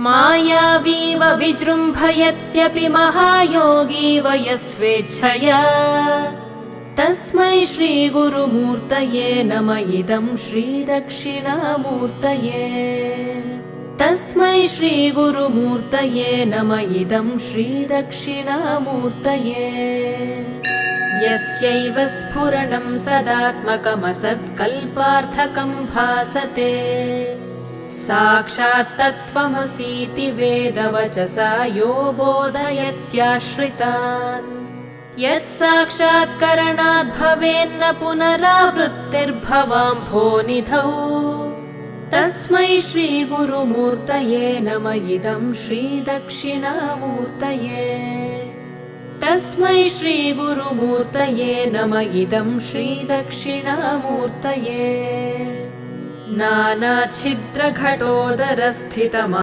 मायावीव विजृम्भयत्यपि महायोगीव यस्वेच्छया तस्मै श्रीगुरुमूर्तये नम इदं श्रीदक्षिणामूर्तये तस्मै श्रीगुरुमूर्तये नम इदं श्रीदक्षिणामूर्तये यस्यैव स्फुरणं सदात्मकमसत्कल्पार्थकं भासते साक्षात् तत्त्वमसीति वेदवचसा यो बोधयत्याश्रितान् यत् साक्षात्करणात् भवेन्न पुनरावृत्तिर्भवाम्भोनिधौ तस्मै श्रीगुरुमूर्तये नम इदं श्रीदक्षिणामूर्तये तस्मै श्रीगुरुमूर्तये नम इदं श्रीदक्षिणामूर्तये नानाच्छिद्रघटोदरस्थितम्